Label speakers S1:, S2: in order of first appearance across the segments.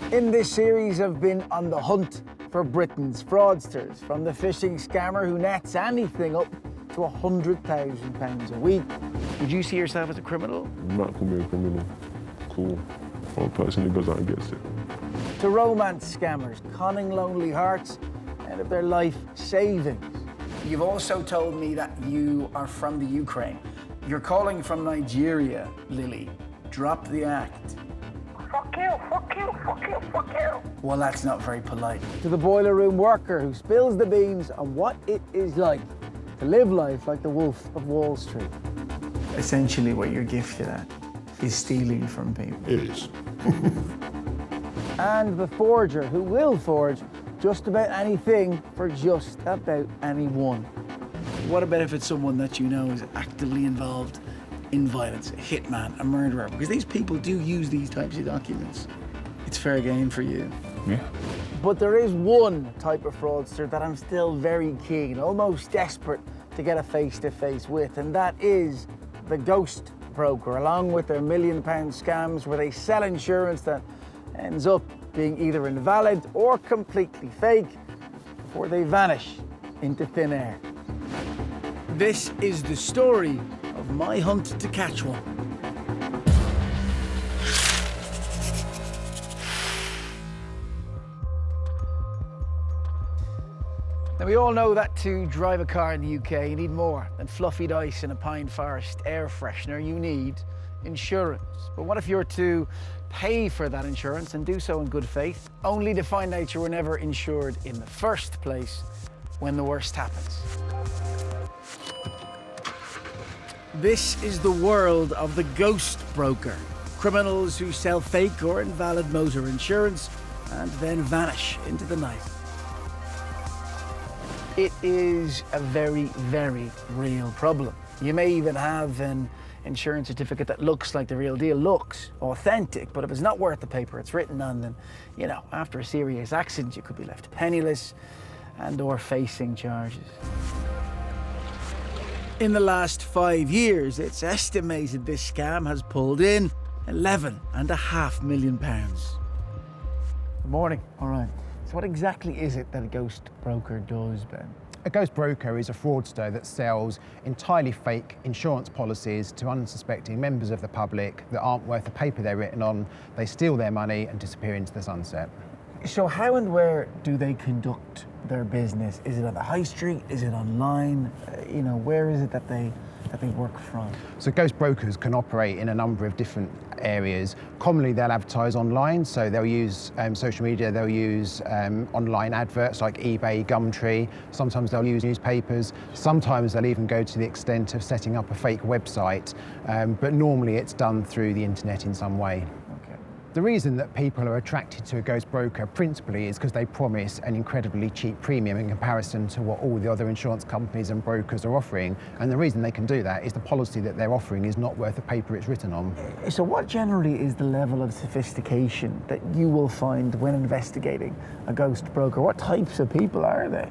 S1: In this series, I've been on the hunt for Britain's fraudsters, from the phishing scammer who nets anything up to £100,000 a week. Would you see yourself as a criminal?
S2: I'm not gonna be a criminal. Cool. One person who goes out and gets it.
S1: To romance scammers, conning lonely hearts out of their life savings. You've also told me that you are from the Ukraine. You're calling from Nigeria, Lily. Drop the act.
S3: Fuck you, fuck you, fuck you, fuck you.
S1: Well, that's not very polite. To the boiler room worker who spills the beans on what it is like to live life like the Wolf of Wall Street. Essentially, what you're gifted at is stealing from people.
S2: It is.
S1: And the forger who will forge just about anything for just about anyone. What about if it's someone that you know is actively involved in violence, a hitman, a murderer? Because these people do use these types of documents. It's fair game for you.
S2: Yeah.
S1: But there is one type of fraudster that I'm still very keen, almost desperate to get a face-to-face with, and that is the ghost broker, along with their £1 million scams where they sell insurance that ends up being either invalid or completely fake before they vanish into thin air. This is the story of my hunt to catch one. Now, we all know that to drive a car in the UK, you need more than fluffy dice and a pine forest air freshener. You need insurance. But what if you're to pay for that insurance and do so in good faith, only to find out you were never insured in the first place when the worst happens? This is the world of the ghost broker. Criminals who sell fake or invalid motor insurance and then vanish into the night. It is a very, very real problem. You may even have an insurance certificate that looks like the real deal, looks authentic, but if it's not worth the paper it's written on, then, you know, after a serious accident, you could be left penniless and or facing charges. In the last 5 years, it's estimated this scam has pulled in £11.5 million. Good morning. All right. So what exactly is it that a ghost broker does, Ben?
S4: A ghost broker is a fraudster that sells entirely fake insurance policies to unsuspecting members of the public that aren't worth the paper they're written on. They steal their money and disappear into the sunset.
S1: So how and where do they conduct their business? Is it on the high street? Is it online? You know, where is it that they work from?
S4: So ghost brokers can operate in a number of different areas. Commonly they'll advertise online, so they'll use social media, they'll use online adverts like eBay, Gumtree. Sometimes they'll use newspapers. Sometimes they'll even go to the extent of setting up a fake website, but normally it's done through the internet in some way. The reason that people are attracted to a ghost broker principally is because they promise an incredibly cheap premium in comparison to what all the other insurance companies and brokers are offering. And the reason they can do that is the policy that they're offering is not worth the paper it's written on.
S1: So what generally is the level of sophistication that you will find when investigating a ghost broker? What types of people are they?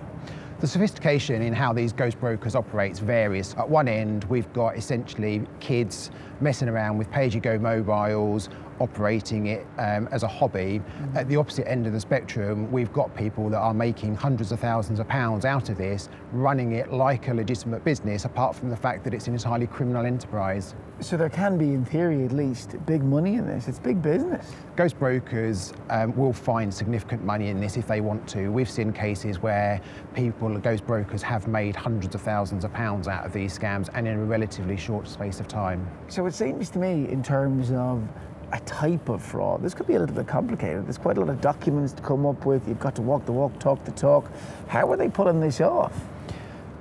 S4: The sophistication in how these ghost brokers operate varies. At one end, we've got essentially kids messing around with pay-as-you-go mobiles, operating it as a hobby. At the opposite end of the spectrum, we've got people that are making hundreds of thousands of pounds out of this, running it like a legitimate business, apart from the fact that it's an entirely criminal enterprise.
S1: So there can be, in theory at least, big money in this. It's big business.
S4: Ghost brokers will find significant money in this if they want to. We've seen cases where ghost brokers have made hundreds of thousands of pounds out of these scams, and in a relatively short space of time.
S1: So it seems to me, in terms of a type of fraud, this could be a little bit complicated. There's quite a lot of documents to come up with. You've got to walk the walk, talk the talk. How are they pulling this off?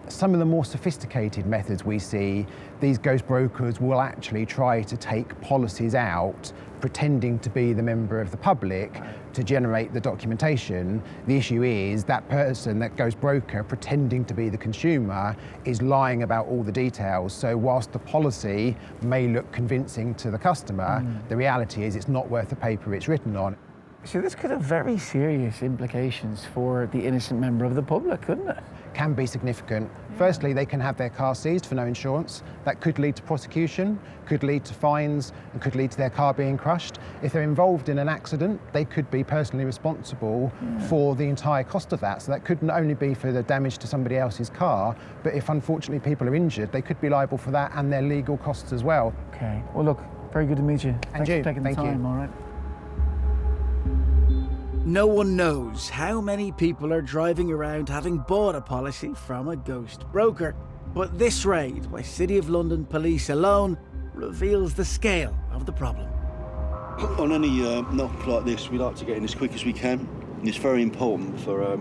S4: Some of the more sophisticated methods we see, these ghost brokers will actually try to take policies out, pretending to be the member of the public to generate the documentation. The issue is that person, that ghost broker, pretending to be the consumer, is lying about all the details. So whilst the policy may look convincing to the customer, the reality is it's not worth the paper it's written on.
S1: So this could have very serious implications for the innocent member of the public, couldn't it?
S4: can be significant. Firstly, they can have their car seized for no insurance. That could lead to prosecution, could lead to fines, and could lead to their car being crushed. If they're involved in an accident, they could be personally responsible for the entire cost of that. So that could not only be for the damage to somebody else's car, but if unfortunately people are injured, they could be liable for that and their legal costs as well.
S1: Okay. Well, look, very good to meet you.
S4: And
S1: Thanks
S4: you.
S1: for taking the
S4: Thank you.
S1: time, all right? No one knows how many people are driving around having bought a policy from a ghost broker. But this raid by City of London police alone reveals the scale of the problem.
S5: On any knock like this, we like to get in as quick as we can. It's very important for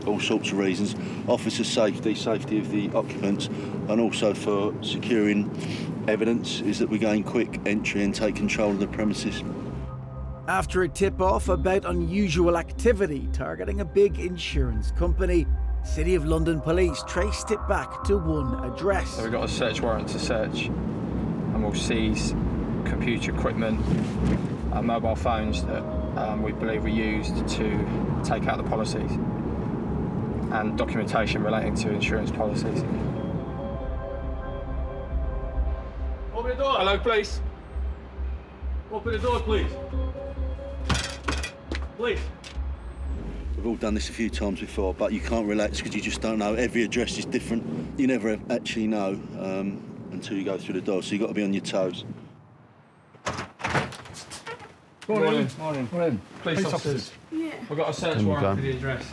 S5: all sorts of reasons. Officer safety, safety of the occupants, and also for securing evidence, is that we gain quick entry and take control of the premises.
S1: After a tip-off about unusual activity targeting a big insurance company, City of London police traced it back to one address.
S6: So we've got a search warrant to search, and we'll seize computer equipment, mobile phones that we believe were used to take out the policies, and documentation relating to insurance policies.
S7: Open the door.
S6: Hello, police.
S7: Open the door, please. Please.
S5: We've all done this a few times before, but you can't relax because you just don't know. Every address is different. You never actually know until you go through the door, so you've got to be on your toes.
S6: Morning.
S1: Morning.
S6: Police officers.
S8: Yeah.
S6: We've got a search warrant for the address.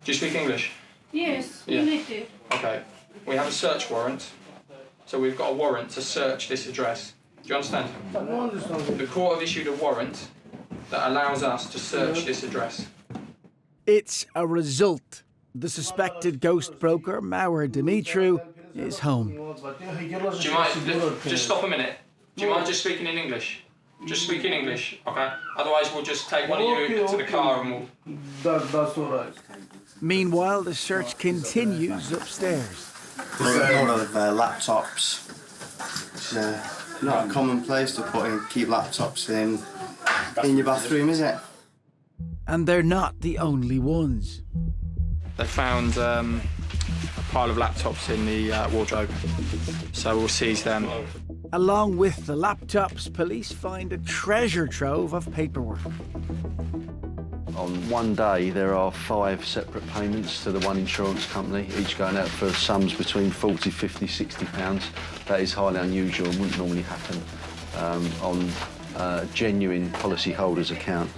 S6: Do you speak English?
S8: Yes,
S6: Yeah.
S8: you need to.
S6: Okay. We have a search warrant, so we've got a warrant to search this address. Do you understand? The court have issued a warrant that allows us to search this address.
S1: It's a result. The suspected ghost broker, Maurer Dimitru, is home.
S6: Do you mind, just stop a minute. Do you mind just speaking in English? Just speak in English, okay? Otherwise we'll just take one of you to the car and we'll...
S7: That's all right.
S1: Meanwhile, the search continues upstairs.
S9: A lot of laptops. It's not a common place to keep laptops in your bathroom, is it?
S1: And they're not the only ones.
S6: They found a pile of laptops in the wardrobe, so we'll seize them.
S1: Along with the laptops, police find a treasure trove of paperwork.
S5: On one day, there are 5 separate payments to the one insurance company, each going out for sums between 40, 50, 60 pounds. That is highly unusual and wouldn't normally happen on a genuine policyholder's account.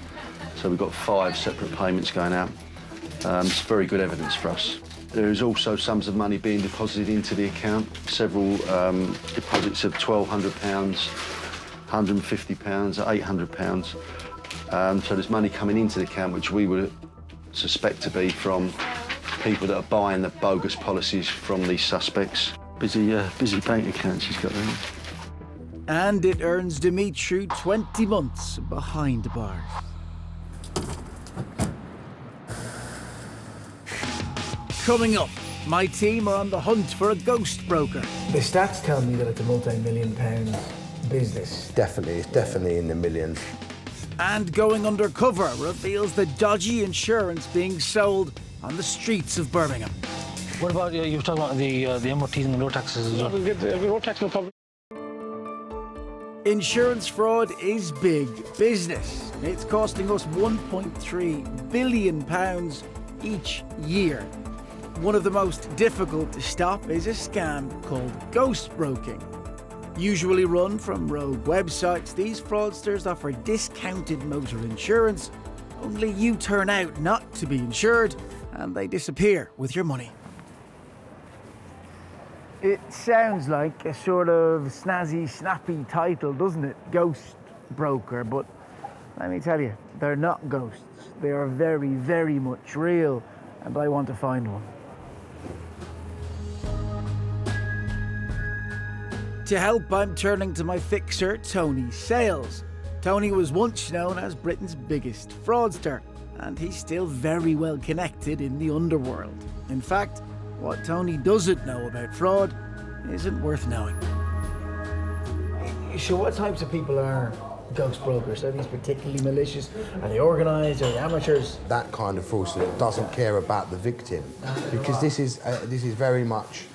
S5: So we've got 5 separate payments going out. It's very good evidence for us. There is also sums of money being deposited into the account, several deposits of £1,200, £150, £800. So there's money coming into the account which we would suspect to be from people that are buying the bogus policies from these suspects. Busy bank account she's got there.
S1: And it earns Dimitru 20 months behind bars. Coming up, my team are on the hunt for a ghost broker. The stats tell me that it's a multi-million-pound business.
S10: Definitely, it's definitely in the millions.
S1: And going undercover reveals the dodgy insurance being sold on the streets of Birmingham.
S11: What about, you were talking about the MOTs and the road taxes as well?
S7: We'll get the road tax, no problem.
S1: Insurance fraud is big business. It's costing us £1.3 billion each year. One of the most difficult to stop is a scam called ghost broking. Usually run from rogue websites, these fraudsters offer discounted motor insurance, only you turn out not to be insured and they disappear with your money. It sounds like a sort of snazzy, snappy title, doesn't it? Ghost broker, but let me tell you, they're not ghosts. They are very, very much real, and I want to find one. To help, I'm turning to my fixer, Tony Sales. Tony was once known as Britain's biggest fraudster, and he's still very well connected in the underworld. In fact, what Tony doesn't know about fraud isn't worth knowing. So what types of people are ghost brokers? Are these particularly malicious? Are they organised? Are they amateurs?
S10: That kind of fraudster doesn't care about the victim, because this is very much,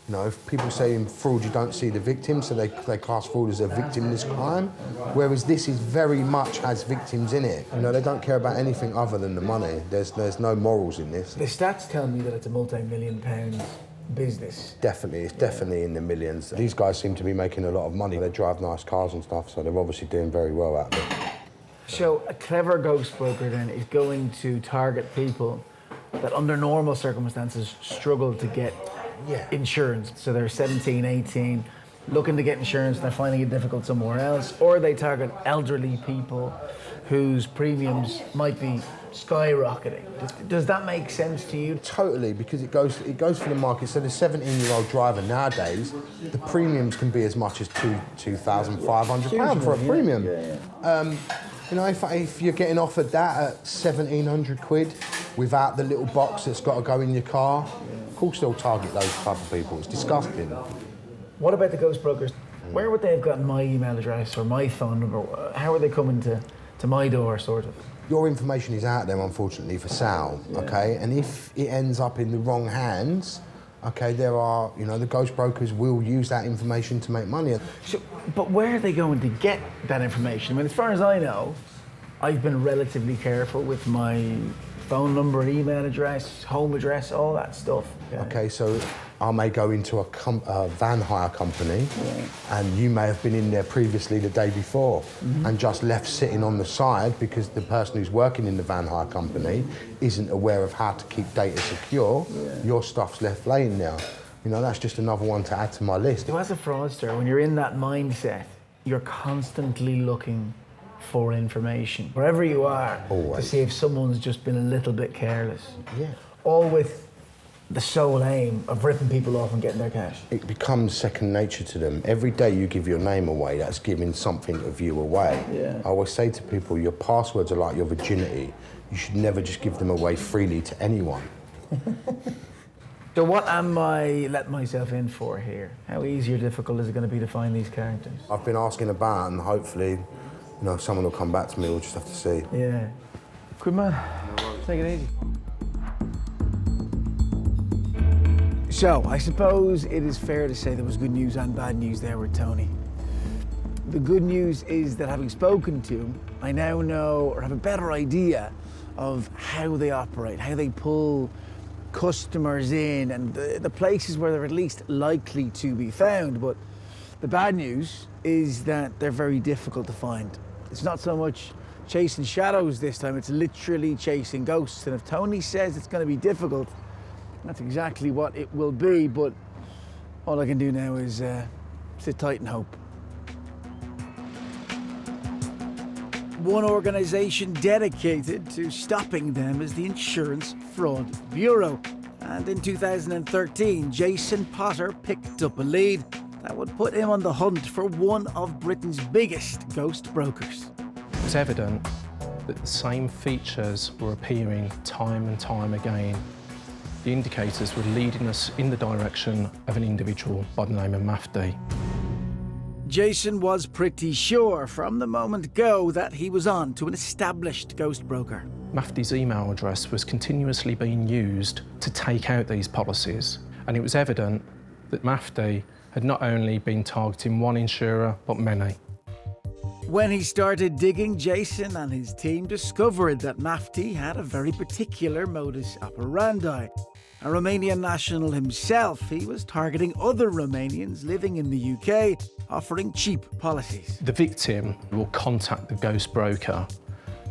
S10: you know, if people say in fraud you don't see the victim, so they class fraud as a victimless crime, whereas this is very much has victims in it. You know, they don't care about anything other than the money. There's no morals in this.
S1: The stats tell me that it's a multi-million-pound business.
S10: Definitely, it's definitely in the millions. These guys seem to be making a lot of money. They drive nice cars and stuff, so they're obviously doing very well out there.
S1: So a clever ghost broker then is going to target people that under normal circumstances struggle to get insurance. So they're 17, 18, looking to get insurance and they're finding it difficult somewhere else, or they target elderly people whose premiums might be skyrocketing. Does that make sense to you?
S10: Totally, because it goes for the market. So the 17-year-old driver nowadays, the premiums can be as much as £2,500 for a premium. You know, if you're getting offered that at 1,700 quid without the little box that's got to go in your car, of course they'll target those type of people. It's disgusting.
S1: What about the ghost brokers? Where would they have gotten my email address or my phone number? How are they coming to my door, sort of?
S10: Your information is out there, unfortunately, for sale, okay? And if it ends up in the wrong hands, okay, there are, you know, the ghost brokers will use that information to make money.
S1: So, but where are they going to get that information? I mean, as far as I know, I've been relatively careful with my phone number, email address, home address, all that stuff.
S10: Okay, so I may go into a van hire company and you may have been in there previously the day before and just left sitting on the side because the person who's working in the van hire company isn't aware of how to keep data secure. Your stuff's left laying there. You know, that's just another one to add to my list.
S1: So as a fraudster, when you're in that mindset, you're constantly looking for information, wherever you are, to see if someone's just been a little bit careless. All with the sole aim of ripping people off and getting their cash.
S10: It becomes second nature to them. Every day you give your name away, that's giving something of you away. I always say to people, your passwords are like your virginity. You should never just give them away freely to anyone.
S1: So what am I letting myself in for here? How easy or difficult is it going to be to find these characters?
S10: I've been asking about, and hopefully, you know, someone will come back to me. We'll just have to see.
S1: Yeah. Good man. Take it easy. So, I suppose it is fair to say there was good news and bad news there with Tony. The good news is that having spoken to him, I now know or have a better idea of how they operate, how they pull customers in and the places where they're at least likely to be found. But the bad news is that they're very difficult to find. It's not so much chasing shadows this time, it's literally chasing ghosts. And if Tony says it's going to be difficult, that's exactly what it will be. But all I can do now is sit tight and hope. One organisation dedicated to stopping them is the Insurance Fraud Bureau. And in 2013, Jason Potter picked up a lead that would put him on the hunt for one of Britain's biggest ghost brokers.
S8: It was evident that the same features were appearing time and time again. The indicators were leading us in the direction of an individual by the name of Mafdi.
S1: Jason was pretty sure from the moment go that he was on to an established ghost broker.
S8: Mafdi's email address was continuously being used to take out these policies, and it was evident that Mafdi had not only been targeting one insurer, but many.
S1: When he started digging, Jason and his team discovered that Mafdi had a very particular modus operandi. A Romanian national himself, he was targeting other Romanians living in the UK, offering cheap policies.
S8: The victim will contact the ghost broker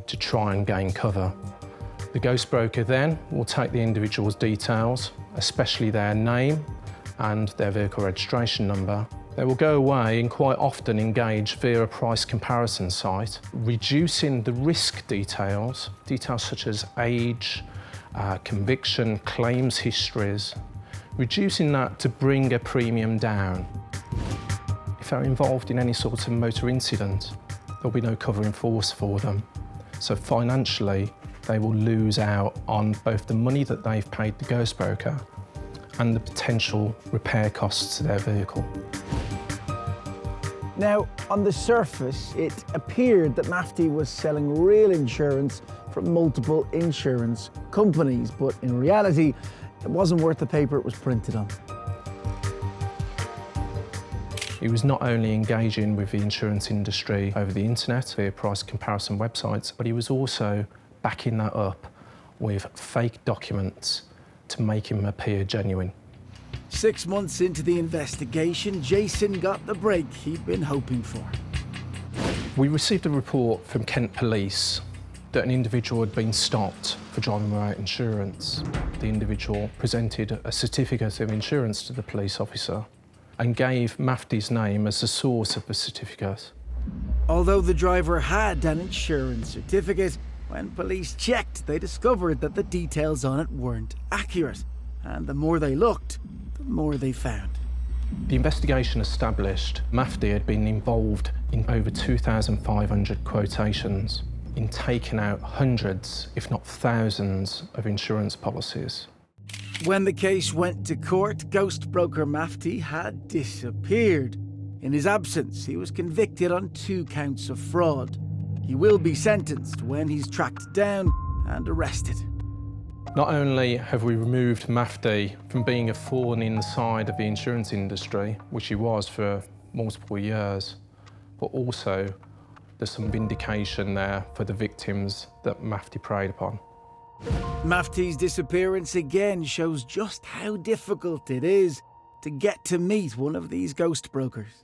S8: to try and gain cover. The ghost broker then will take the individual's details, especially their name and their vehicle registration number. They will go away and quite often engage via a price comparison site, reducing the risk details such as age, conviction, claims histories, reducing that to bring a premium down. If they're involved in any sort of motor incident, there'll be no cover in force for them. So financially, they will lose out on both the money that they've paid the ghost broker and the potential repair costs to their vehicle.
S1: Now, on the surface, it appeared that Mafty was selling real insurance from multiple insurance companies, but in reality, it wasn't worth the paper it was printed on.
S8: He was not only engaging with the insurance industry over the internet via price comparison websites, but he was also backing that up with fake documents to make him appear genuine.
S1: 6 months into the investigation, Jason got the break he'd been hoping for.
S8: We received a report from Kent Police that an individual had been stopped for driving without insurance. The individual presented a certificate of insurance to the police officer and gave Mafty's name as the source of the certificate.
S1: Although the driver had an insurance certificate, when police checked, they discovered that the details on it weren't accurate. And the more they looked, the more they found.
S8: The investigation established Mafty had been involved in over 2,500 quotations, in taking out hundreds, if not thousands, of insurance policies.
S1: When the case went to court, ghost broker Mafty had disappeared. In his absence, he was convicted on 2 counts of fraud. He will be sentenced when he's tracked down and arrested.
S8: Not only have we removed Mafty from being a thorn in the side of the insurance industry, which he was for multiple years, but also there's some vindication there for the victims that Mafty preyed upon.
S1: Mafty's disappearance again shows just how difficult it is to get to meet one of these ghost brokers.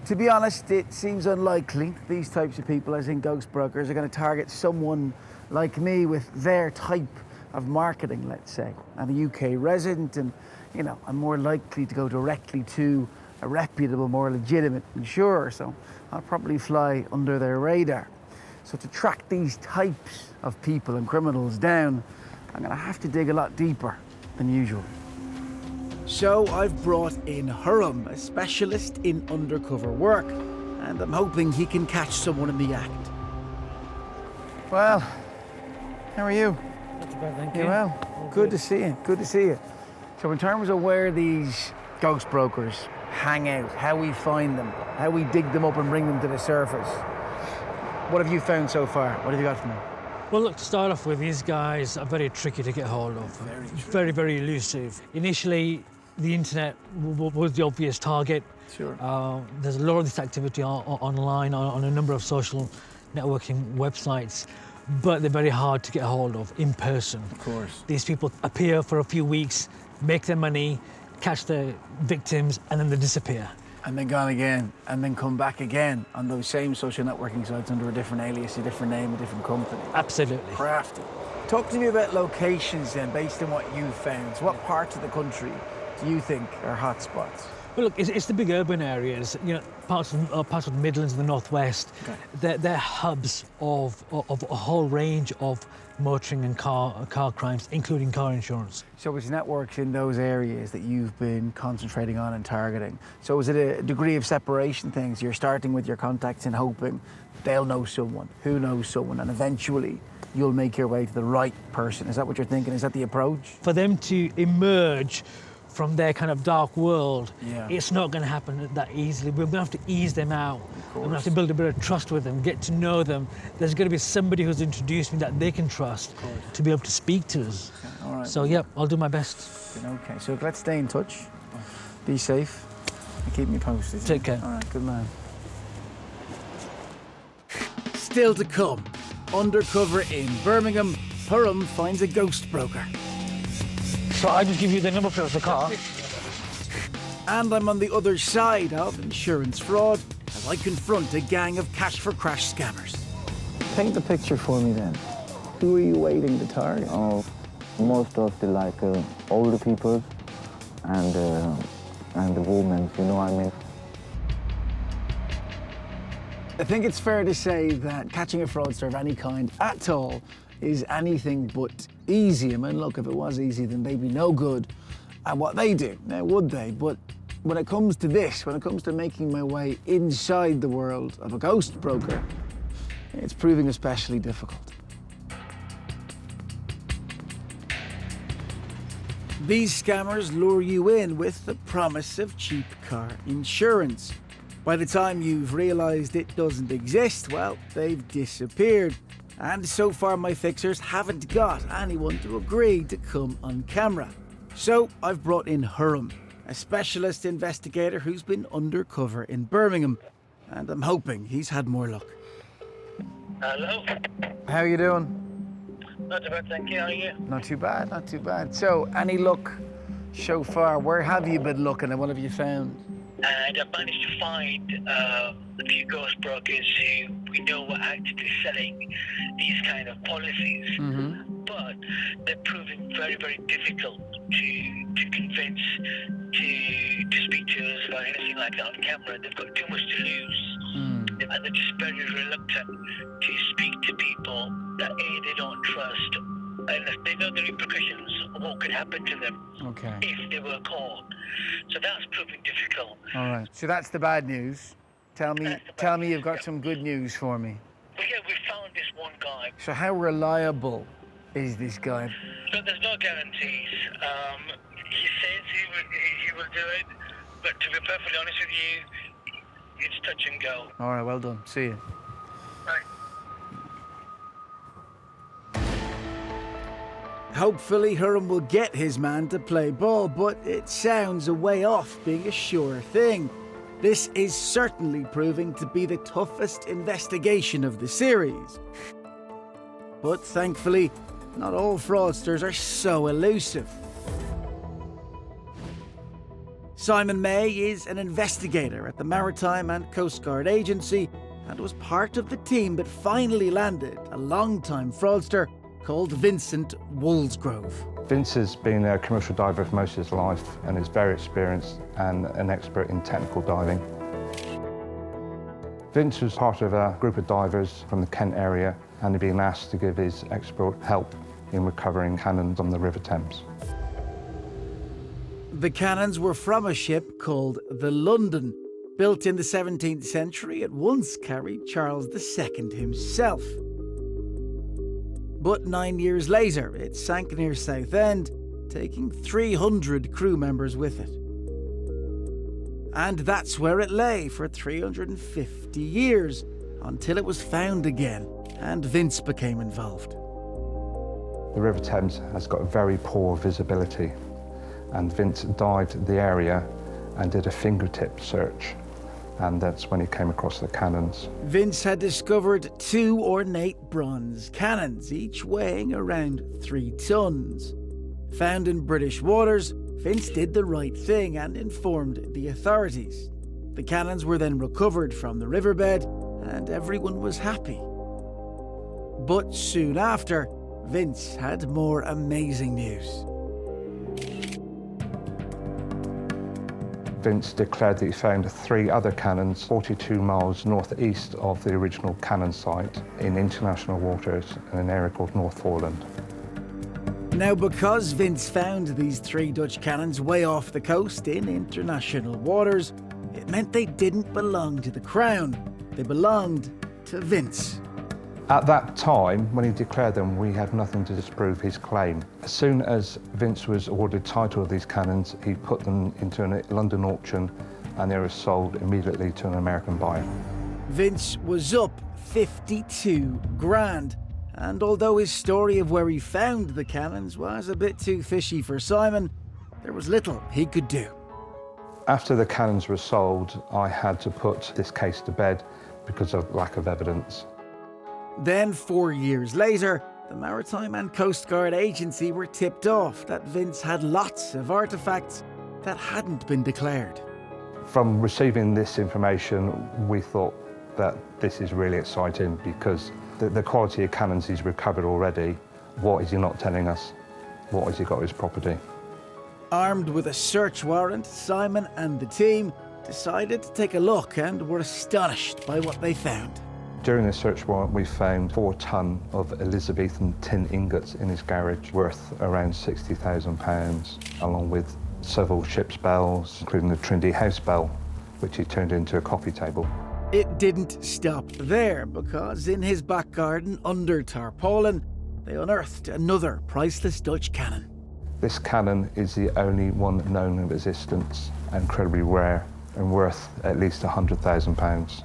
S1: To be honest, it seems unlikely these types of people, as in ghost brokers, are going to target someone like me with their type of marketing, let's say. I'm a UK resident and, you know, I'm more likely to go directly to a reputable, more legitimate insurer, so I'll probably fly under their radar. So to track these types of people and criminals down, I'm going to have to dig a lot deeper than usual. So I've brought in Hiram, a specialist in undercover work, and I'm hoping he can catch someone in the act. Well, how are you?
S11: Not too bad, thank
S1: You
S11: you.
S1: well? Good to see you. Good to see you. So in terms of where these ghost brokers hang out, how we find them, how we dig them up and bring them to the surface, what have you found so far? What have you got for me?
S11: Well, look, to start off with, these guys are very tricky to get hold of. Very, very elusive. Initially, the internet was the obvious target.
S1: Sure.
S11: There's a lot of this activity online on a number of social networking websites, but they're very hard to get hold of in person.
S1: Of course.
S11: These people appear for a few weeks, make their money, catch their victims, and then they disappear.
S1: And then gone again, and then come back again on those same social networking sites under a different alias, a different name, a different company.
S11: Absolutely.
S1: Crafty. Talk to me about locations then, based on what you've found. So what parts of the country do you think are hotspots?
S11: Well, look, it's the big urban areas, you know, parts of the Midlands and the Northwest.
S1: Okay.
S11: They're hubs of a whole range of motoring and car crimes, including car insurance.
S1: So it's networks in those areas that you've been concentrating on and targeting. So is it a degree of separation things? You're starting with your contacts and hoping they'll know someone who knows someone, and eventually you'll make your way to the right person. Is that what you're thinking? Is that the approach?
S11: For them to emerge from their kind of dark world,
S1: Yeah.
S11: it's not going to happen that easily. We're going to have to ease them out. We're going to have to build a bit of trust with them, get to know them. There's going to be somebody who's introduced me that they can trust to be able to speak to us.
S1: Okay. All right.
S11: So, yeah, I'll do my best.
S1: Okay, so let's stay in touch. Be safe and keep me posted.
S11: Take care.
S1: All right, good man. Still to come. Undercover in Birmingham, Hiram finds a ghost broker.
S11: So I just give you the number plate of the car.
S1: And I'm on the other side of insurance fraud as I confront a gang of cash for crash scammers. Paint the picture for me then. Who are you waiting to target?
S12: Oh, most of the older people and the women, you know what I mean?
S1: I think it's fair to say that catching a fraudster of any kind at all is anything but easy. I mean, look, if it was easy, then they'd be no good at what they do. Now, would they? But when it comes to this, when it comes to making my way inside the world of a ghost broker, it's proving especially difficult. These scammers lure you in with the promise of cheap car insurance. By the time you've realised it doesn't exist, well, they've disappeared. And so far my fixers haven't got anyone to agree to come on camera. So I've brought in Hiram, a specialist investigator who's been undercover in Birmingham. And I'm hoping he's had more luck.
S3: Hello?
S1: How are you doing?
S3: Not too bad, thank you. How are you?
S1: Not too bad, not too bad. So, any luck so far? Where have you been looking and what have you found?
S3: And I've managed to find a few ghost brokers who we know were actively selling these kind of policies. But they're proving very, very difficult to convince to speak to us about anything like that on camera. They've got too much to lose. And they're just very reluctant to speak to people that A, they don't trust, and they know the repercussions of what could happen to them if they were caught. So that's proving difficult.
S1: All right. So that's the bad news. Tell me you've got some good news for me.
S3: Well, yeah, we found this one guy.
S1: So how reliable is this guy?
S3: So there's no guarantees. He says he will do it, but to be perfectly honest with you, it's touch and go.
S1: All right, well done. See you.
S3: Right.
S1: Hopefully Hiram will get his man to play ball, but it sounds a way off being a sure thing. This is certainly proving to be the toughest investigation of the series. But thankfully, not all fraudsters are so elusive. Simon May is an investigator at the Maritime and Coast Guard Agency and was part of the team that finally landed a long-time fraudster called Vincent Woolsgrove.
S13: Vince has been a commercial diver for most of his life and is very experienced and an expert in technical diving. Vince was part of a group of divers from the Kent area and had been asked to give his expert help in recovering cannons on the River Thames.
S1: The cannons were from a ship called the London. Built in the 17th century, it once carried Charles II himself. But 9 years later, it sank near Southend, taking 300 crew members with it. And that's where it lay for 350 years, until it was found again, and Vince became involved.
S13: The River Thames has got very poor visibility, and Vince dived the area and did a fingertip search, and that's when he came across the cannons.
S1: Vince had discovered 2 ornate bronze cannons, each weighing around 3 tons. Found in British waters, Vince did the right thing and informed the authorities. The cannons were then recovered from the riverbed, and everyone was happy. But soon after, Vince had more amazing news.
S13: Vince declared that he found 3 other cannons 42 miles northeast of the original cannon site in international waters in an area called North Foreland.
S1: Now, because Vince found these 3 Dutch cannons way off the coast in international waters, it meant they didn't belong to the Crown. They belonged to Vince.
S13: At that time, when he declared them, we had nothing to disprove his claim. As soon as Vince was awarded title of these cannons, he put them into a London auction and they were sold immediately to an American buyer.
S1: Vince was up 52 grand. And although his story of where he found the cannons was a bit too fishy for Simon, there was little he could do.
S13: After the cannons were sold, I had to put this case to bed because of lack of evidence.
S1: Then, 4 years later, the Maritime and Coast Guard Agency were tipped off that Vince had lots of artefacts that hadn't been declared.
S13: From receiving this information, we thought that this is really exciting because the quality of cannons he's recovered already, what is he not telling us? What has he got as property?
S1: Armed with a search warrant, Simon and the team decided to take a look and were astonished by what they found.
S13: During the search warrant, we found 4 ton of Elizabethan tin ingots in his garage, worth around £60,000, along with several ship's bells, including the Trinity House bell, which he turned into a coffee table.
S1: It didn't stop there, because in his back garden under tarpaulin, they unearthed another priceless Dutch cannon.
S13: This cannon is the only one known of existence, and incredibly rare. and worth at least £100,000.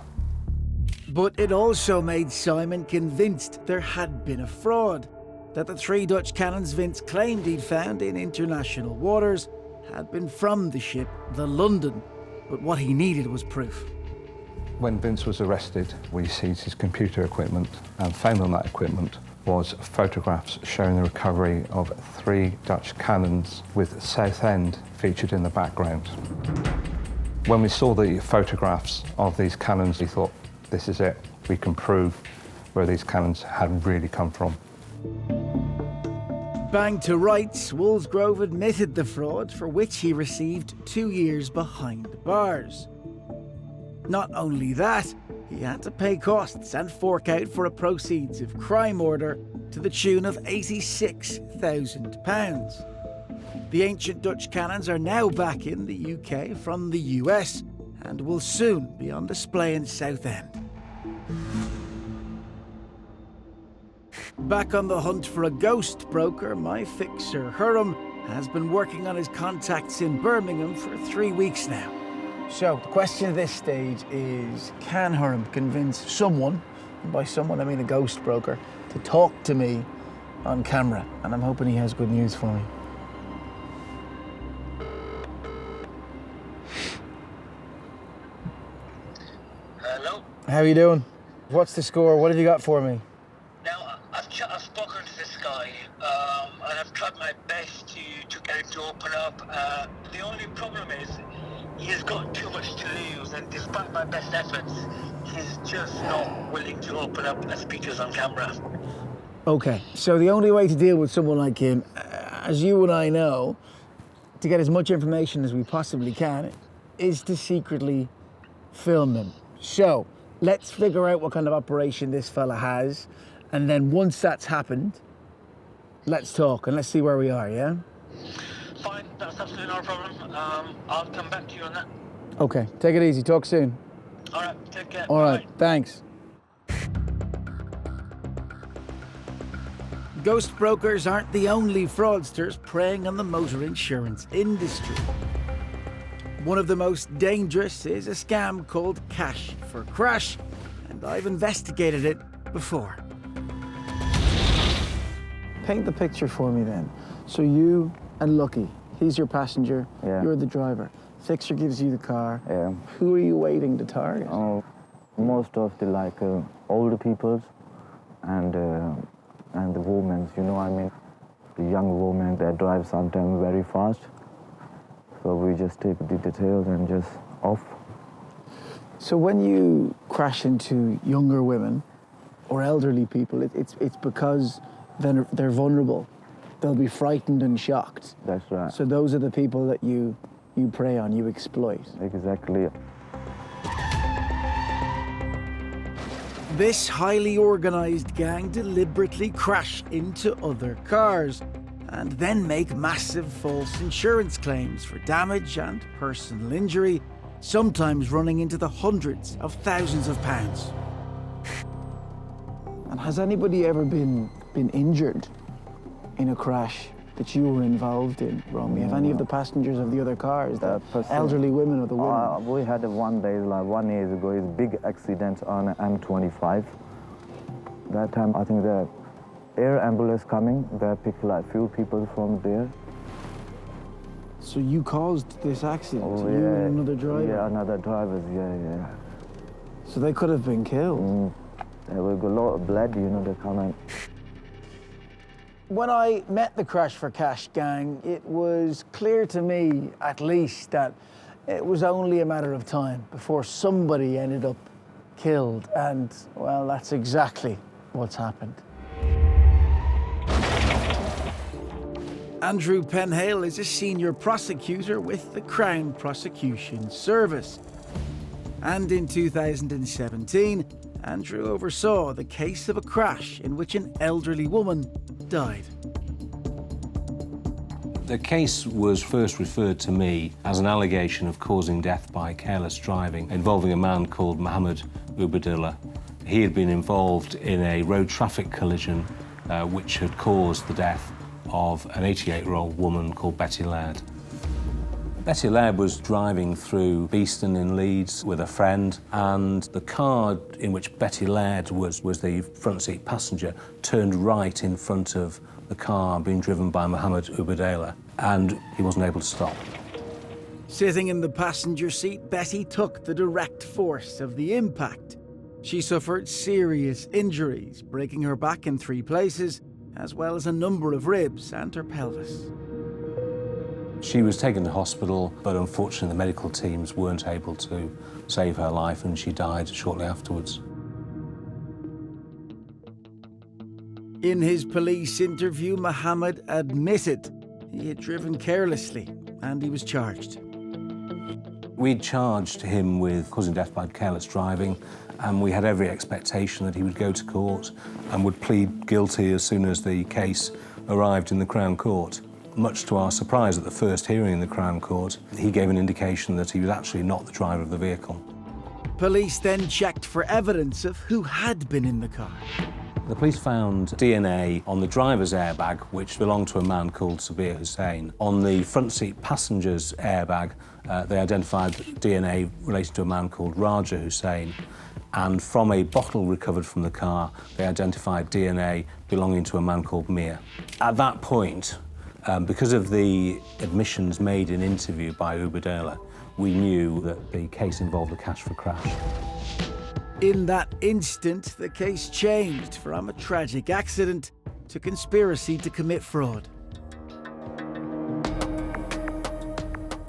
S1: But it also made Simon convinced there had been a fraud, that the 3 Dutch cannons Vince claimed he'd found in international waters had been from the ship, the London. But what he needed was proof.
S13: When Vince was arrested, we seized his computer equipment, and found on that equipment was photographs showing the recovery of 3 Dutch cannons with Southend featured in the background. When we saw the photographs of these cannons, we thought, this is it. We can prove where these cannons had really come from.
S1: Bang to rights, Woolsgrove admitted the fraud, for which he received 2 years behind bars. Not only that, he had to pay costs and fork out for a proceeds of crime order to the tune of £86,000. The ancient Dutch cannons are now back in the UK from the US and will soon be on display in Southend. Back on the hunt for a ghost broker, my fixer Hiram has been working on his contacts in Birmingham for 3 weeks now. So the question at this stage is, can Hiram convince someone, and by someone I mean a ghost broker, to talk to me on camera? And I'm hoping he has good news for me.
S3: Hello?
S1: How are you doing? What's the score? What have you got for me?
S3: Now, I've spoken to this guy, and I've tried my best to get him to open up. The only problem is he's got too much to lose, and despite my best efforts, he's just not willing to open up and speak to us on camera.
S1: Okay, so the only way to deal with someone like him, as you and I know, to get as much information as we possibly can, is to secretly film him. So let's figure out what kind of operation this fella has, and then once that's happened, let's talk and let's see where we are, yeah?
S3: Fine, that's absolutely not a problem. I'll come back to you on that.
S1: Okay, take it easy, talk soon.
S3: All right, take care.
S1: All right,
S3: Bye.
S1: thanks. Ghost brokers aren't the only fraudsters preying on the motor insurance industry. One of the most dangerous is a scam called Cash for Crash, and I've investigated it before. Paint the picture for me then. So you and Lucky, he's your passenger, you're the driver. Fixer gives you the car.
S12: Yeah.
S1: Who are you waiting to target?
S12: Most of the older people and the women, you know what I mean? The young women that drive sometimes very fast. So we just take the details and just off.
S1: So when you crash into younger women or elderly people, it's because they're vulnerable. They'll be frightened and shocked.
S12: That's right.
S1: So those are the people that you prey on, you exploit.
S12: Exactly.
S1: This highly organized gang deliberately crash into other cars and then make massive false insurance claims for damage and personal injury, sometimes running into the hundreds of thousands of pounds. And has anybody ever been injured in a crash that you were involved in, Romy? Have any of the passengers of the other cars, the elderly women or the women?
S12: We had one day, 1 year ago, a big accident on M25. That time, I think the air ambulance coming, they picked few people from there.
S1: So you caused this accident?
S12: Oh,
S1: you and another driver?
S12: Yeah, another drivers, yeah.
S1: So they could have been killed?
S12: There was a lot of blood, you know, they come in.
S1: When I met the Crash for Cash gang, it was clear to me, at least, that it was only a matter of time before somebody ended up killed. And, well, that's exactly what's happened. Andrew Penhale is a senior prosecutor with the Crown Prosecution Service. And in 2017, Andrew oversaw the case of a crash in which an elderly woman died.
S14: The case was first referred to me as an allegation of causing death by careless driving involving a man called Mohammed Ubadillah. He had been involved in a road traffic collision which had caused the death of an 88-year-old woman called Betty Laird. Betty Laird was driving through Beeston in Leeds with a friend, and the car in which Betty Laird was the front seat passenger turned right in front of the car being driven by Mohammed Ubadela, and he wasn't able to stop.
S1: Sitting in the passenger seat, Betty took the direct force of the impact. She suffered serious injuries, breaking her back in 3 places, as well as a number of ribs and her pelvis.
S14: She was taken to hospital, but unfortunately the medical teams weren't able to save her life, and she died shortly afterwards.
S1: In his police interview, Mohammed admitted he had driven carelessly and he was charged.
S14: We charged him with causing death by careless driving, and we had every expectation that he would go to court and would plead guilty as soon as the case arrived in the Crown Court. Much to our surprise, at the first hearing in the Crown Court, he gave an indication that he was actually not the driver of the vehicle.
S1: Police then checked for evidence of who had been in the car.
S14: The police found DNA on the driver's airbag, which belonged to a man called Sabir Hussain. On the front seat passenger's airbag, they identified DNA related to a man called Raja Hussain. And from a bottle recovered from the car, they identified DNA belonging to a man called Mir. At that point, because of the admissions made in interview by Ubadela, we knew that the case involved a cash for crash.
S1: In that instant, the case changed from a tragic accident to conspiracy to commit fraud.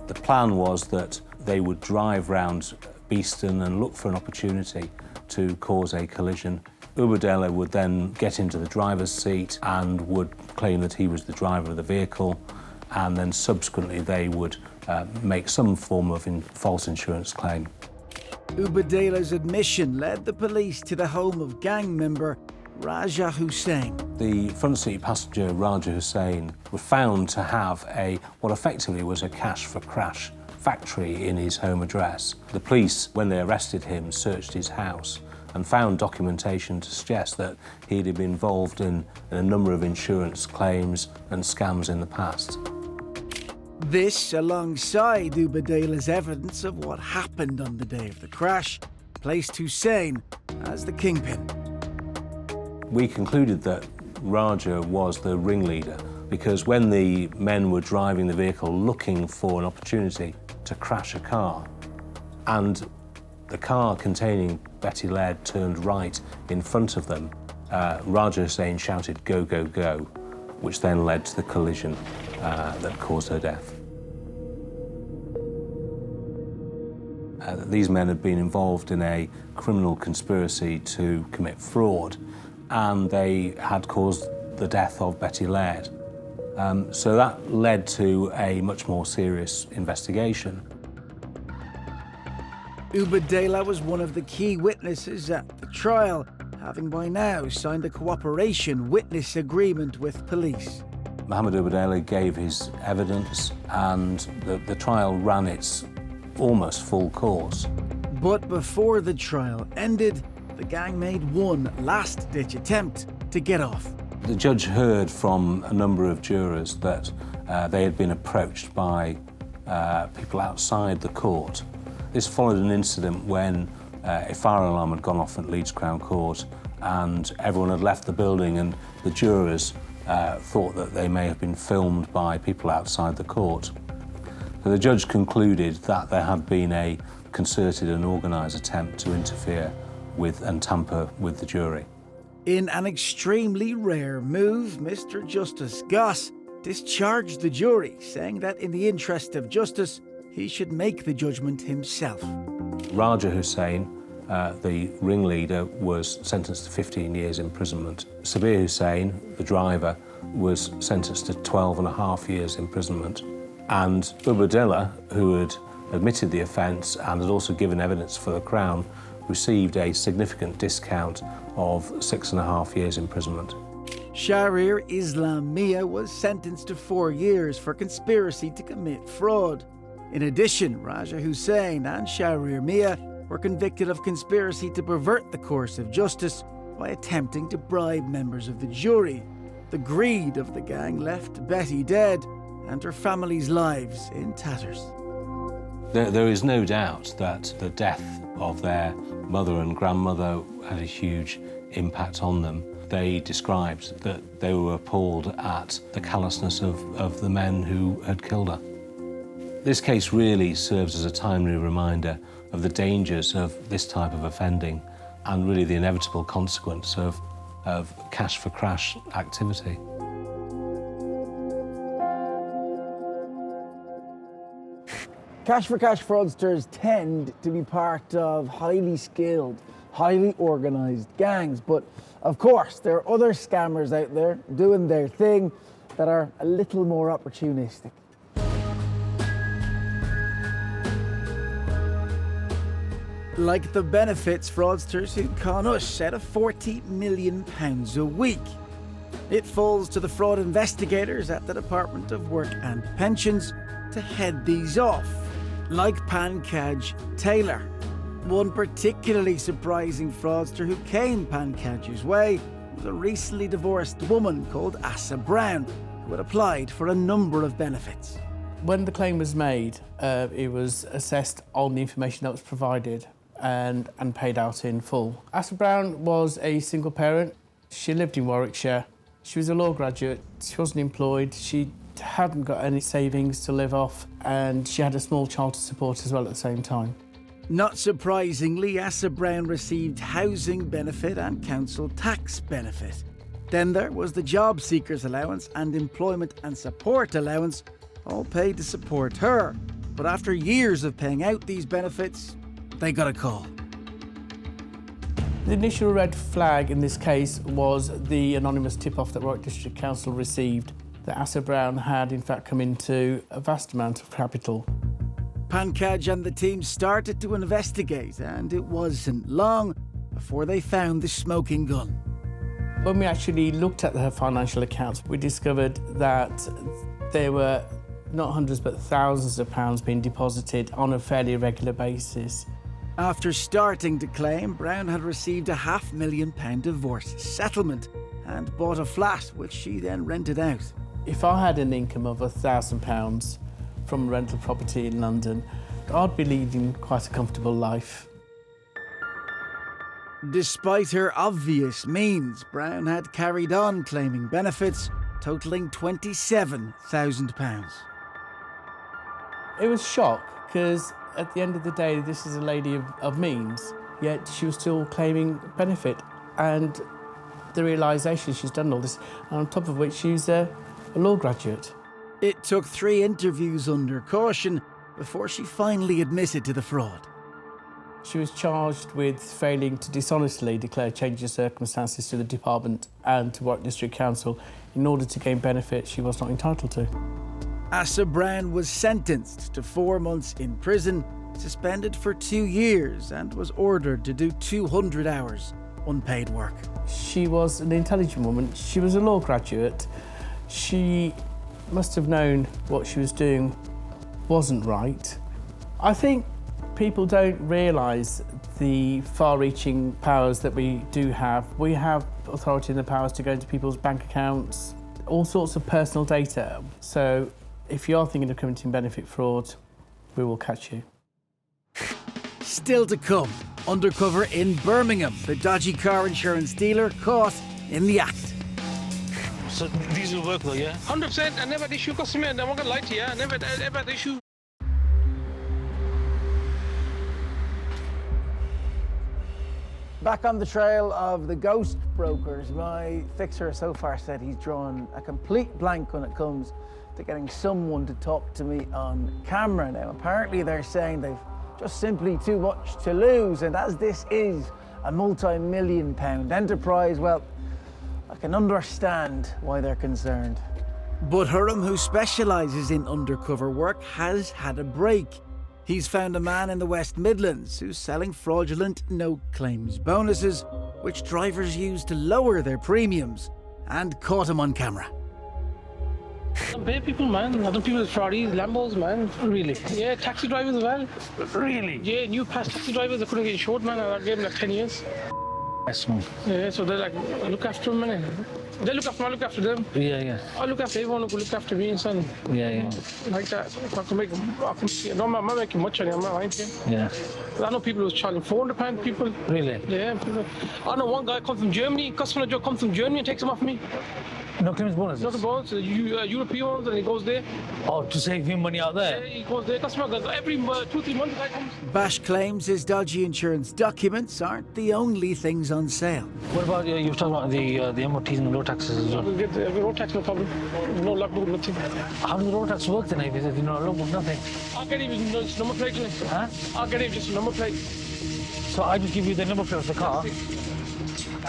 S14: The plan was that they would drive round Beeston and look for an opportunity to cause a collision. Ubadela would then get into the driver's seat and would claim that he was the driver of the vehicle, and then subsequently they would make some form of false insurance claim.
S1: Ubadela's admission led the police to the home of gang member Raja Hussain.
S14: The front seat passenger, Raja Hussain, was found to have what effectively was a cash for crash factory in his home address. The police, when they arrested him, searched his house and found documentation to suggest that he'd been involved in a number of insurance claims and scams in the past.
S1: This, alongside Ubadela's evidence of what happened on the day of the crash, placed Hussain as the kingpin.
S14: We concluded that Raja was the ringleader because when the men were driving the vehicle looking for an opportunity to crash a car, and the car containing Betty Laird turned right in front of them, Raja Hussain shouted, "Go, go, go," which then led to the collision that caused her death. These men had been involved in a criminal conspiracy to commit fraud, and they had caused the death of Betty Laird. So that led to a much more serious investigation.
S1: Ubadela was one of the key witnesses at the trial, having by now signed a cooperation witness agreement with police.
S14: Mohammed Ubadela gave his evidence, and the trial ran its almost full course.
S1: But before the trial ended, the gang made one last-ditch attempt to get off.
S14: The judge heard from a number of jurors that they had been approached by people outside the court. This followed an incident when a fire alarm had gone off at Leeds Crown Court and everyone had left the building, and the jurors thought that they may have been filmed by people outside the court. So the judge concluded that there had been a concerted and organised attempt to interfere with and tamper with the jury.
S1: In an extremely rare move, Mr. Justice Goss discharged the jury, saying that in the interest of justice, he should make the judgment himself.
S14: Raja Hussain, the ringleader, was sentenced to 15 years imprisonment. Sabir Hussain, the driver, was sentenced to 12.5 years imprisonment. And Ubadela, who had admitted the offence and had also given evidence for the Crown, received a significant discount of 6.5 years imprisonment.
S1: Shahrir Islam Mia was sentenced to 4 years for conspiracy to commit fraud. In addition, Raja Hussain and Shahrir Mia were convicted of conspiracy to pervert the course of justice by attempting to bribe members of the jury. The greed of the gang left Betty dead and her family's lives in tatters.
S14: There is no doubt that the death of their mother and grandmother had a huge impact on them. They described that they were appalled at the callousness of the men who had killed her. This case really serves as a timely reminder of the dangers of this type of offending and really the inevitable consequence of cash for crash activity.
S1: Cash for cash fraudsters tend to be part of highly skilled, highly organised gangs, but of course there are other scammers out there doing their thing that are a little more opportunistic. Like the benefits fraudsters who con us out of £40 million a week. It falls to the fraud investigators at the Department of Work and Pensions to head these off, like Pankaj Taylor. One particularly surprising fraudster who came Pankaj's way was a recently divorced woman called Asa Brown, who had applied for a number of benefits.
S15: When the claim was made, it was assessed on the information that was provided and paid out in full. Asa Brown was a single parent. She lived in Warwickshire. She was a law graduate. She wasn't employed. She hadn't got any savings to live off, and she had a small child to support as well at the same time.
S1: Not surprisingly, Asa Brown received housing benefit and council tax benefit. Then there was the job seekers allowance and employment and support allowance, all paid to support her. But after years of paying out these benefits, they got a call.
S15: The initial red flag in this case was the anonymous tip-off that Warwick District Council received that Asa Brown had in fact come into a vast amount of capital.
S1: Pankaj and the team started to investigate, and it wasn't long before they found the smoking gun.
S15: When we actually looked at her financial accounts, we discovered that there were not hundreds but thousands of pounds being deposited on a fairly regular basis.
S1: After starting to claim, Brown had received a £500,000 divorce settlement and bought a flat, which she then rented out.
S15: If I had an income of £1,000 from a rental property in London, I'd be leading quite a comfortable life.
S1: Despite her obvious means, Brown had carried on claiming benefits totalling £27,000.
S15: It was shock, because at the end of the day, this is a lady of means, yet she was still claiming benefit. And the realisation she's done all this, and on top of which she's a law graduate.
S1: It took 3 interviews under caution before she finally admitted to the fraud.
S15: She was charged with failing to dishonestly declare change of circumstances to the department and to Warwick District Council in order to gain benefits she was not entitled to.
S1: Asa Brown was sentenced to 4 months in prison, suspended for 2 years, and was ordered to do 200 hours unpaid work.
S15: She was an intelligent woman. She was a law graduate. She must have known what she was doing wasn't right. I think people don't realise the far-reaching powers that we do have. We have authority and the powers to go into people's bank accounts, all sorts of personal data. So if you are thinking of committing benefit fraud, we will catch you.
S1: Still to come, Undercover in Birmingham, the dodgy car insurance dealer caught in the act.
S7: So these will work though, yeah? 100%. I never issue customer. I'm not gonna lie to you. I never issue.
S1: Back on the trail of the ghost brokers, my fixer so far said he's drawn a complete blank when it comes to getting someone to talk to me on camera. Now, apparently they're saying they've just simply too much to lose, and as this is a multi-million-pound enterprise, well, I can understand why they're concerned. But Hiram, who specialises in undercover work, has had a break. He's found a man in the West Midlands who's selling fraudulent no-claims bonuses, which drivers use to lower their premiums, and caught him on camera.
S7: Bad people, man. Other people, Ferraris, Lambos, man. Really. Yeah, taxi drivers as well. Really? Yeah, new past taxi drivers, they couldn't get insured, man. I gave them like 10 years. Yeah, so they like look after them, innit? They look after me, I look after them.
S11: Yeah.
S7: I look after everyone who look after me and son.
S11: Yeah.
S7: Like that. If I can make, I'm not making much on it, I'm not lying to you.
S11: Yeah.
S7: I know people who's charging £400 people.
S11: Really?
S7: Yeah, people. I know one guy comes from Germany, customer job comes from Germany and takes him off me.
S11: No claims bonuses?
S7: No bonuses, European ones, and he goes there.
S11: Oh, to save him money out there?
S7: Yeah, he goes there. Customer goes every 2-3 months, the guy comes.
S1: Bash claims his dodgy insurance documents aren't the only things on sale.
S11: What about, you were talking about the MOTs and the road taxes as well?
S7: We get the road tax, no problem. No logbook, nothing.
S11: How does the road tax work then if you know logbook, nothing?
S7: I'll get him just number plate, innit?
S11: Huh?
S7: I'll get him just a number plate.
S11: So I just give you the number plate of the car?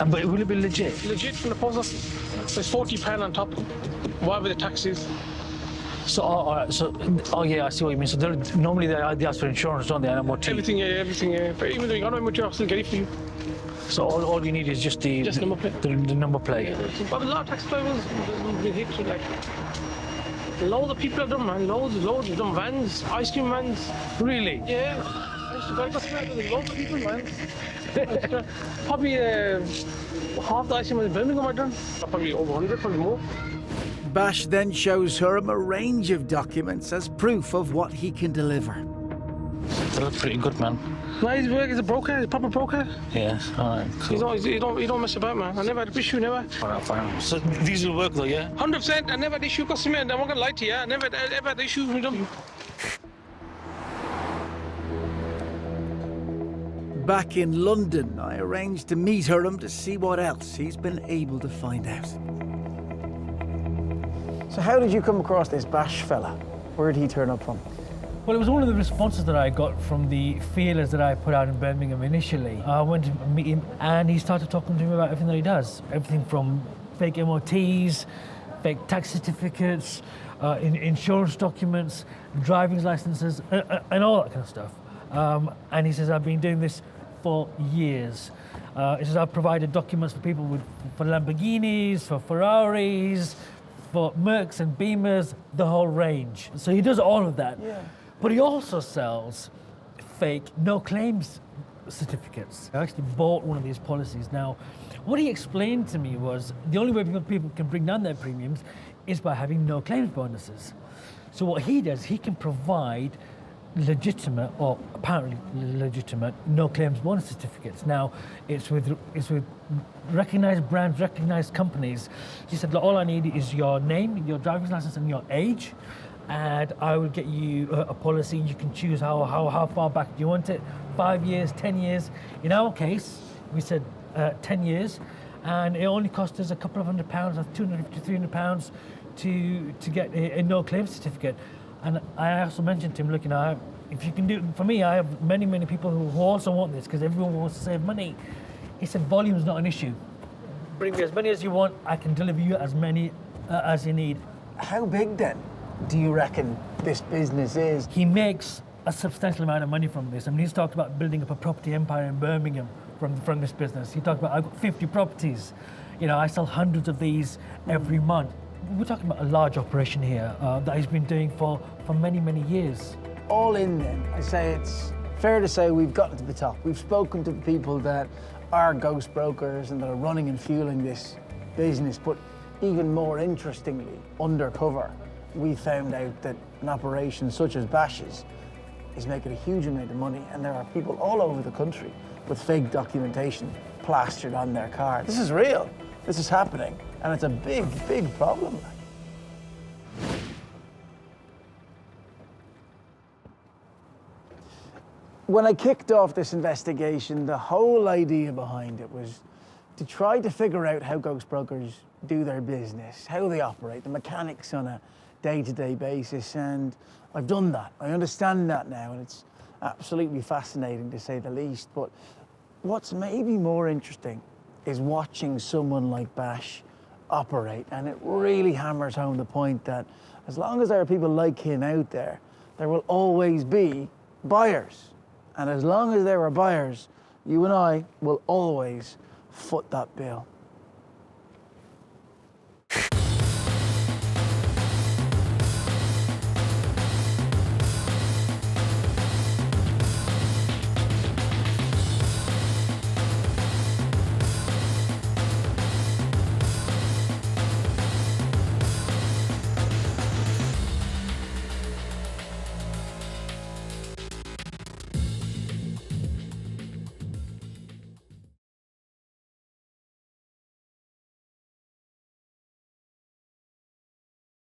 S11: But will it be legit?
S7: Legit from the post office. There's £40 on top, whatever the tax is.
S11: So, all right, so, yeah, I see what you mean. So normally they ask for insurance, don't they, and MOT?
S7: Everything, yeah. But even though you got no MOT, I'll still get it for you.
S11: So all you need is just the
S7: number plate.
S11: The number plate.
S7: Yeah, but a lot of taxi drivers have been hit with like loads of people have done, man. Loads have done vans, ice cream vans.
S11: Really?
S7: Yeah. I used to go there's loads of people, man. Probably half the ice cream in Birmingham I've done. Probably over 100, probably more.
S1: Bash then shows Hiram a range of documents as proof of what he can deliver.
S11: They look pretty good, man.
S7: No, he's a broker, he's a proper broker.
S11: Yeah, all right, cool.
S7: He don't mess about, man. I never had an issue, never.
S11: All right, fine. So these will work though, yeah?
S7: 100%. I never had issue customer, and I'm not gonna lie to you. I never ever had issues with them.
S1: Back in London, I arranged to meet Hiram to see what else he's been able to find out. So how did you come across this Bash fella? Where did he turn up from?
S11: Well, it was one of the responses that I got from the feelers that I put out in Birmingham initially. I went to meet him and he started talking to me about everything that he does. Everything from fake MOTs, fake tax certificates, insurance documents, driving licenses, and all that kind of stuff. And he says, I've been doing this for years. He says, I've provided documents for people for Lamborghinis, for Ferraris, for Mercs and Beamers, the whole range. So he does all of that.
S1: Yeah.
S11: But he also sells fake no claims certificates. I actually bought one of these policies. Now, what he explained to me was the only way people can bring down their premiums is by having no claims bonuses. So what he does, he can provide legitimate, or apparently legitimate, no claims bonus certificates. Now, it's with recognized brands, recognized companies. He said, look, all I need is your name, your driver's license, and your age, and I will get you a policy. You can choose how far back do you want it, 5 years, 10 years. In our case, we said 10 years, and it only cost us a couple of £100, £250 to £300 to get a no claim certificate. And I also mentioned to him, look, if you can do it for me, I have many people who also want this because everyone wants to save money. He said, volume is not an issue. Bring me as many as you want. I can deliver you as many as you need.
S1: How big then do you reckon this business is?
S11: He makes a substantial amount of money from this. I mean, he's talked about building up a property empire in Birmingham from this business. He talked about, I've got 50 properties. I sell hundreds of these every month. We're talking about a large operation here that he's been doing for many years.
S1: All in then, I say it's fair to say we've gotten to the top. We've spoken to the people that are ghost brokers and that are running and fueling this business, but even more interestingly, undercover, we found out that an operation such as Bash's is making a huge amount of money, and there are people all over the country with fake documentation plastered on their cars. This is real. This is happening, and it's a big problem. When I kicked off this investigation, the whole idea behind it was to try to figure out how ghost brokers do their business, how they operate, the mechanics on a day-to-day basis, and I've done that. I understand that now, and it's absolutely fascinating to say the least, but what's maybe more interesting is watching someone like Bash operate, and it really hammers home the point that as long as there are people like him out there, there will always be buyers. And as long as there are buyers, you and I will always foot that bill.